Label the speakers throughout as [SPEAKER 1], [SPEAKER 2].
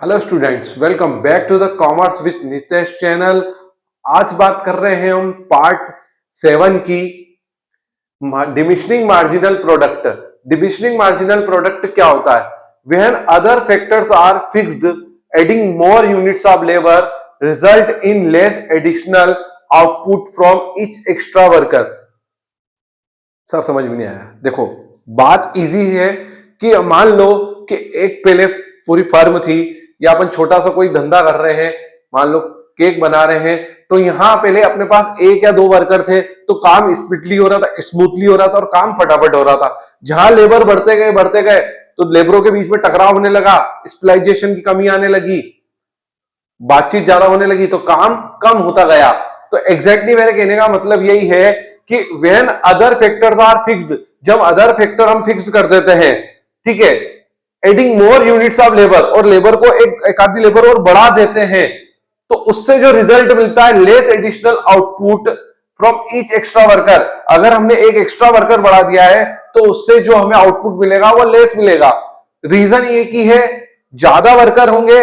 [SPEAKER 1] Hello students, welcome back to the commerce with Nitesh channel. आज बात कर रहे हैं हम पार्ट 7 की diminishing marginal product. Diminishing marginal product क्या होता है? When other factors are fixed, adding more units of labour result in less additional output from each extra worker. Sir समझ में नहीं आया। देखो, बात इजी है कि मान लो कि एक पहले पूरी फर्म थी या अपन छोटा सा कोई धंधा कर रहे हैं, मान लो केक बना रहे हैं, तो यहां पहले अपने पास एक या दो वर्कर थे तो काम स्पीडली हो रहा था, स्मूथली हो रहा था और काम फटाफट हो रहा था। जहां लेबर बढ़ते गए तो लेबरों के बीच में टकराव होने लगा, स्पेशलाइजेशन की कमी आने लगी, बातचीत ज्यादा होने लगी तो काम कम होता गया। तो एग्जैक्टली मेरे कहने का मतलब यही है कि when other factors are fixed, जब अदर फैक्टर हम फिक्स कर देते हैं, ठीक है, adding more units of labour, और लेबर को एक आधी लेबर और बढ़ा देते हैं, तो उससे जो रिजल्ट मिलता है less additional output from each extra worker. अगर हमने एक एक्स्ट्रा वर्कर बढ़ा दिया है तो उससे जो हमें आउटपुट मिलेगा वो लेस मिलेगा। रीजन ये की है, ज्यादा वर्कर होंगे,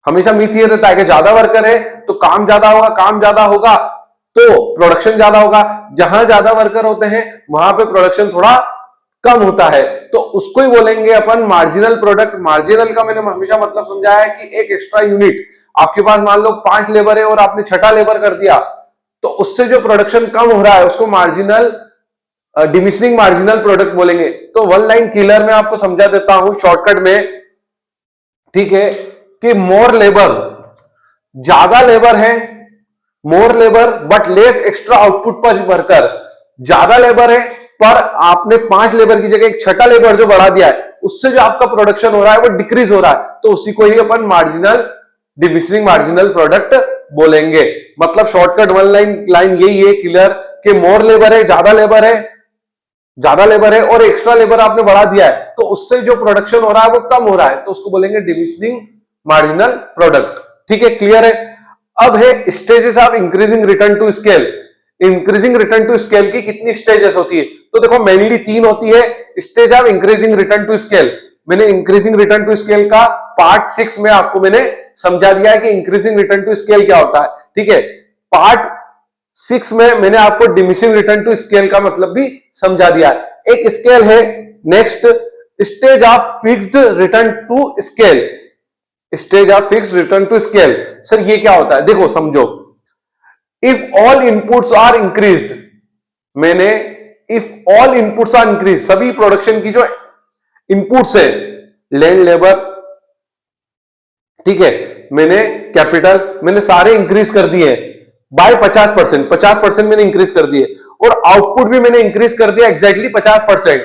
[SPEAKER 1] हमेशा मिथ ये रहता है कि ज्यादा वर्कर है तो काम ज्यादा होगा तो प्रोडक्शन ज्यादा होगा। जहां ज्यादा वर्कर होते हैं वहां पे प्रोडक्शन थोड़ा कम होता है, तो उसको ही बोलेंगे अपन मार्जिनल प्रोडक्ट। मार्जिनल का मैंने हमेशा मतलब समझाया है कि एक एक्स्ट्रा यूनिट, आपके पास मान लो 5 लेबर है और आपने 6ठा लेबर कर दिया, तो उससे जो प्रोडक्शन कम हो रहा है उसको मार्जिनल डिमिनिशिंग मार्जिनल प्रोडक्ट बोलेंगे। तो वन लाइन किलर में आपको समझा देता हूं शॉर्टकट में, ठीक है, कि मोर लेबर, ज्यादा लेबर है, more labour but less extra output per worker. ज्यादा लेबर है पर आपने 5 लेबर की जगह एक 6ठा लेबर जो बढ़ा दिया है, उससे जो आपका प्रोडक्शन हो रहा है वो डिक्रीज हो रहा है, तो उसी को ही अपन मार्जिनल डिमिनिशिंग मार्जिनल प्रोडक्ट बोलेंगे। मतलब शॉर्टकट वन लाइन यही है क्लियर, कि मोर लेबर है, ज्यादा लेबर है और एक्स्ट्रा लेबर आपने बढ़ा दिया है, तो उससे जो प्रोडक्शन हो रहा है वो कम हो रहा है, तो उसको बोलेंगे डिमिनिशिंग मार्जिनल प्रोडक्ट। ठीक है, क्लियर है। अब है stages of increasing return to scale. Increasing return to scale की कितनी स्टेजेस होती है? तो देखो मेनली 3 होती है stage of increasing return to scale. मैंने इंक्रीजिंग रिटर्न टू स्केल का पार्ट 6 में आपको मैंने समझा दिया है कि इंक्रीजिंग रिटर्न टू स्केल क्या होता है। ठीक है, पार्ट 6 में मैंने आपको डिमिनिशिंग रिटर्न टू स्केल का मतलब भी समझा दिया है। एक स्केल है next, stage of fixed return to scale. Stage of fixed return to scale, sir ये क्या होता है? देखो समझो, if all inputs are increased, मैंने if all inputs are increase, सभी प्रोडक्शन की जो इनपुट्स है, लैंड लेबर, ठीक है, मैंने कैपिटल, मैंने सारे इंक्रीज कर दिए बाय 50%, 50% मैंने इंक्रीज कर दिए, और आउटपुट भी मैंने इंक्रीज कर दिया exactly 50%।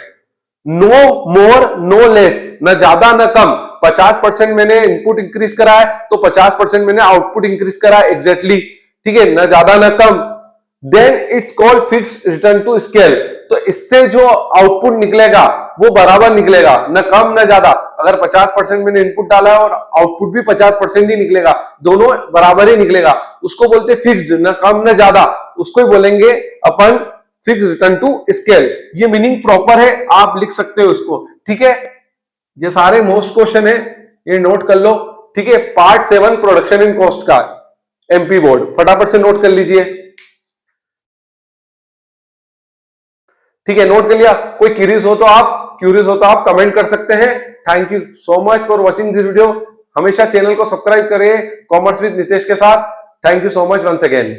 [SPEAKER 1] No more no less, न ज्यादा न कम। 50% मैंने इनपुट इंक्रीज करा है तो 50% मैंने आउटपुट इंक्रीज करा है एग्जैक्टली, ठीक है, न ज्यादा न कम। Then it's called fixed return to scale. तो इससे जो आउटपुट निकलेगा वो बराबर निकलेगा, न कम न ज्यादा। अगर 50% मैंने इनपुट डाला है और आउटपुट भी 50% ही निकलेगा, दोनों बराबर ही निकलेगा, उसको बोलते हैं फिक्स्ड, न कम न ज्यादा, उसको ही बोलेंगे अपन फिक्स रिटर्न टू स्केल। ये मीनिंग प्रॉपर है, आप लिख सकते हो इसको। ठीक है, ये सारे मोस्ट क्वेश्चन है, ये नोट कर लो। ठीक है, पार्ट 7 प्रोडक्शन इन कॉस्ट का एमपी बोर्ड, फटाफट से नोट कर लीजिए। ठीक है, नोट कर लिया? कोई क्यूरियस हो तो आप कमेंट कर सकते हैं। Thank you so much for watching this video. हमेशा चैनल को सब्सक्राइब करें कॉमर्स विद नितेश के साथ। Thank you so much once again.